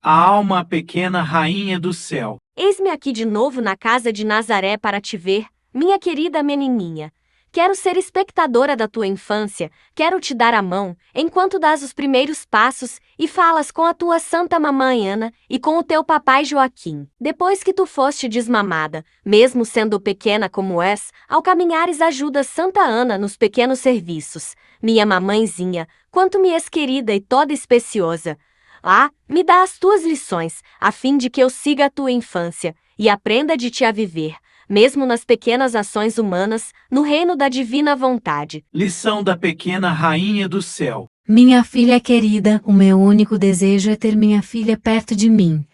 Alma pequena rainha do céu. Eis-me aqui de novo na casa de Nazaré para te ver, minha querida menininha. Quero ser espectadora da tua infância, quero te dar a mão, enquanto dás os primeiros passos e falas com a tua santa mamãe Ana e com o teu papai Joaquim. Depois que tu foste desmamada, mesmo sendo pequena como és, ao caminhares ajudas Santa Ana nos pequenos serviços. Minha mamãezinha, quanto me és querida e toda especiosa. Me dá as tuas lições, a fim de que eu siga a tua infância e aprenda de ti a viver, mesmo nas pequenas ações humanas, no reino da divina vontade. Lição da pequena rainha do céu. Minha filha querida, o meu único desejo é ter minha filha perto de mim.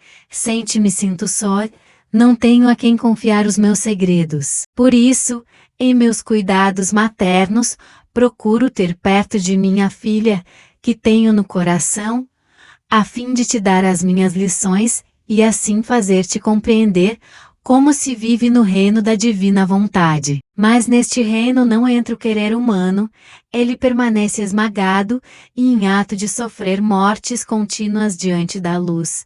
Me sinto só, não tenho a quem confiar os meus segredos. Por isso, em meus cuidados maternos, procuro ter perto de minha filha, que tenho no coração, a fim de te dar as minhas lições e assim fazer-te compreender como se vive no reino da divina vontade. Mas neste reino não entra o querer humano, ele permanece esmagado e em ato de sofrer mortes contínuas diante da luz,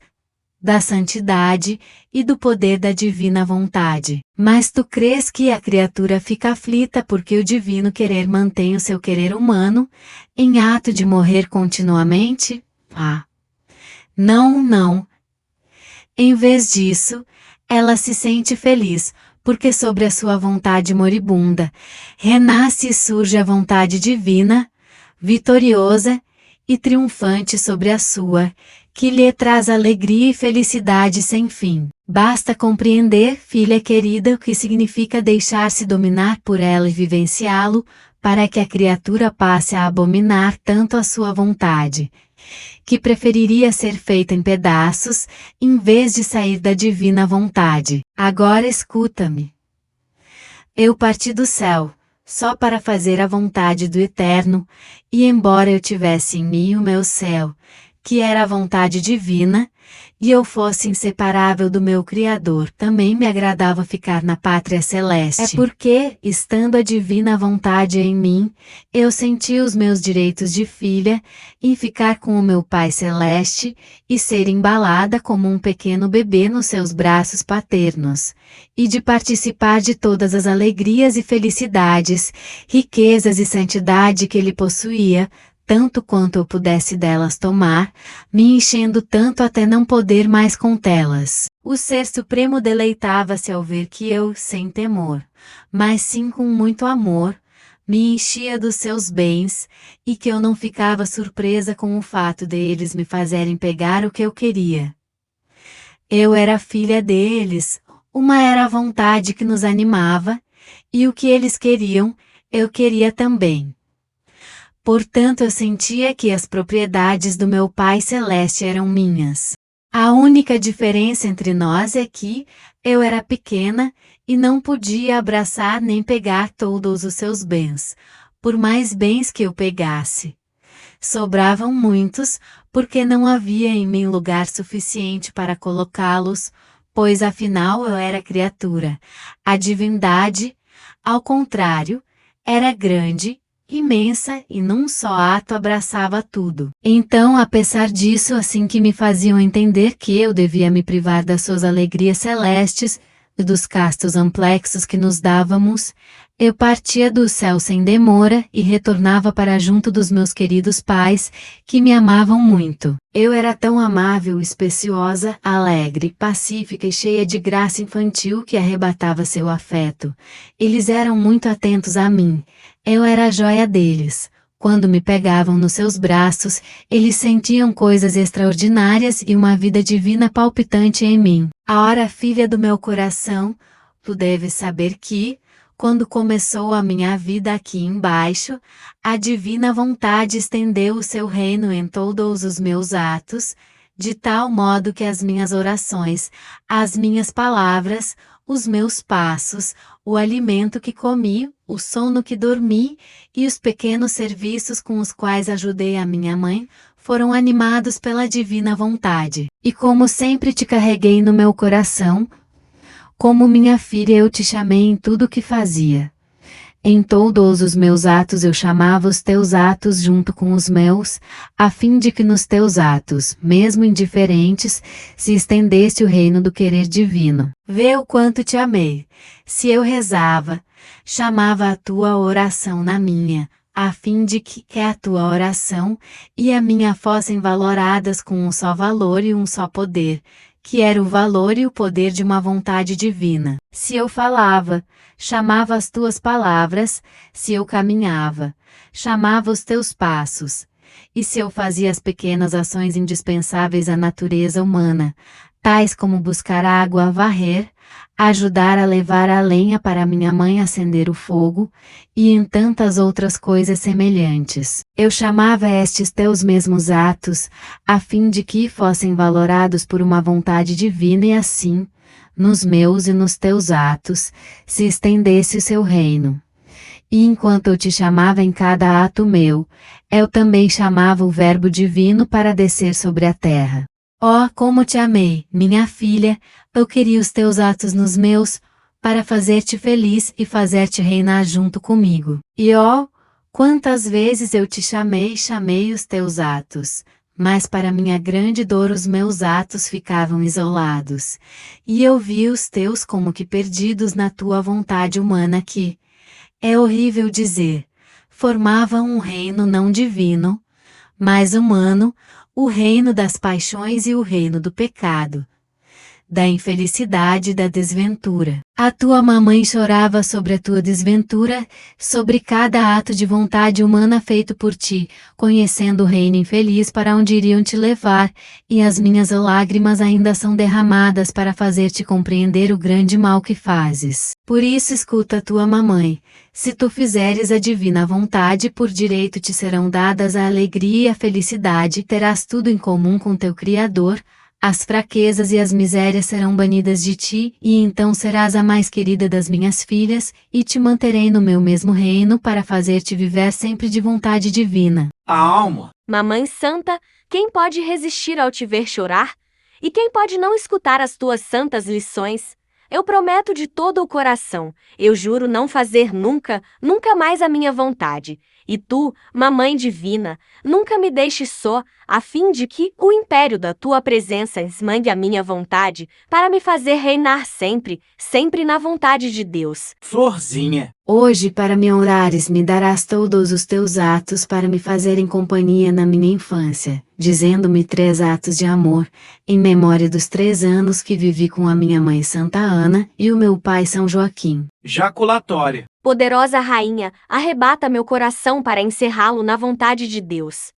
da santidade e do poder da divina vontade. Mas tu crês que a criatura fica aflita porque o divino querer mantém o seu querer humano, em ato de morrer continuamente? Não. Em vez disso, ela se sente feliz, porque sobre a sua vontade moribunda, renasce e surge a vontade divina, vitoriosa e triunfante sobre a sua, que lhe traz alegria e felicidade sem fim. Basta compreender, filha querida, o que significa deixar-se dominar por ela e vivenciá-lo, para que a criatura passe a abominar tanto a sua vontade, que preferiria ser feita em pedaços, em vez de sair da divina vontade. Agora escuta-me. Eu parti do céu, só para fazer a vontade do Eterno, e embora eu tivesse em mim o meu céu, que era a vontade divina, e eu fosse inseparável do meu Criador, também me agradava ficar na pátria celeste. É porque, estando a divina vontade em mim, eu senti os meus direitos de filha, em ficar com o meu Pai Celeste, e ser embalada como um pequeno bebê nos seus braços paternos, e de participar de todas as alegrias e felicidades, riquezas e santidade que ele possuía, tanto quanto eu pudesse delas tomar, me enchendo tanto até não poder mais contê-las. O Ser Supremo deleitava-se ao ver que eu, sem temor, mas sim com muito amor, me enchia dos seus bens, e que eu não ficava surpresa com o fato de eles me fazerem pegar o que eu queria. Eu era filha deles, uma era a vontade que nos animava, e o que eles queriam, eu queria também. Portanto eu sentia que as propriedades do meu Pai Celeste eram minhas. A única diferença entre nós é que, eu era pequena, e não podia abraçar nem pegar todos os seus bens, por mais bens que eu pegasse. Sobravam muitos, porque não havia em mim lugar suficiente para colocá-los, pois afinal eu era criatura. A divindade, ao contrário, era grande, imensa e num só ato abraçava tudo. Então, apesar disso, assim que me faziam entender que eu devia me privar das suas alegrias celestes e dos castos amplexos que nos dávamos, eu partia do céu sem demora e retornava para junto dos meus queridos pais, que me amavam muito. Eu era tão amável, especiosa, alegre, pacífica e cheia de graça infantil que arrebatava seu afeto. Eles eram muito atentos a mim. Eu era a joia deles. Quando me pegavam nos seus braços, eles sentiam coisas extraordinárias e uma vida divina palpitante em mim. Ora, filha do meu coração, tu deves saber que, quando começou a minha vida aqui embaixo, a divina vontade estendeu o seu reino em todos os meus atos, de tal modo que as minhas orações, as minhas palavras, os meus passos, o alimento que comi, o sono que dormi, e os pequenos serviços com os quais ajudei a minha mãe, foram animados pela divina vontade. E como sempre te carreguei no meu coração, como minha filha eu te chamei em tudo o que fazia. Em todos os meus atos eu chamava os teus atos junto com os meus, a fim de que nos teus atos, mesmo indiferentes, se estendesse o reino do querer divino. Vê o quanto te amei. Se eu rezava, chamava a tua oração na minha, a fim de que a tua oração e a minha fossem valoradas com um só valor e um só poder, que era o valor e o poder de uma vontade divina. Se eu falava, chamava as tuas palavras; se eu caminhava, chamava os teus passos; e se eu fazia as pequenas ações indispensáveis à natureza humana, tais como buscar água a varrer, ajudar a levar a lenha para minha mãe acender o fogo, e em tantas outras coisas semelhantes, eu chamava estes teus mesmos atos, a fim de que fossem valorados por uma vontade divina e assim, nos meus e nos teus atos, se estendesse o seu reino. E enquanto eu te chamava em cada ato meu, eu também chamava o Verbo divino para descer sobre a terra. Oh, como te amei, minha filha, eu queria os teus atos nos meus, para fazer-te feliz e fazer-te reinar junto comigo. E oh, quantas vezes eu te chamei os teus atos, mas para minha grande dor os meus atos ficavam isolados, e eu vi os teus como que perdidos na tua vontade humana que, é horrível dizer, formavam um reino não divino, mas humano, o reino das paixões e o reino do pecado, da infelicidade e da desventura. A tua mamãe chorava sobre a tua desventura, sobre cada ato de vontade humana feito por ti, conhecendo o reino infeliz para onde iriam te levar, e as minhas lágrimas ainda são derramadas para fazer-te compreender o grande mal que fazes. Por isso escuta a tua mamãe. Se tu fizeres a divina vontade, por direito te serão dadas a alegria e a felicidade, terás tudo em comum com teu Criador, as fraquezas e as misérias serão banidas de ti, e então serás a mais querida das minhas filhas, e te manterei no meu mesmo reino para fazer-te viver sempre de vontade divina. A alma. Mamãe Santa, quem pode resistir ao te ver chorar? E quem pode não escutar as tuas santas lições? Eu prometo de todo o coração, eu juro não fazer nunca, nunca mais a minha vontade. E tu, Mamãe Divina, nunca me deixes só, a fim de que o império da tua presença esmangue a minha vontade, para me fazer reinar sempre, sempre na vontade de Deus. Florzinha. Hoje, para me honrares, me darás todos os teus atos para me fazerem companhia na minha infância, dizendo-me 3 atos de amor, em memória dos 3 anos que vivi com a minha mãe Santa Ana e o meu pai São Joaquim. Jaculatória. Poderosa Rainha, arrebata meu coração para encerrá-lo na vontade de Deus.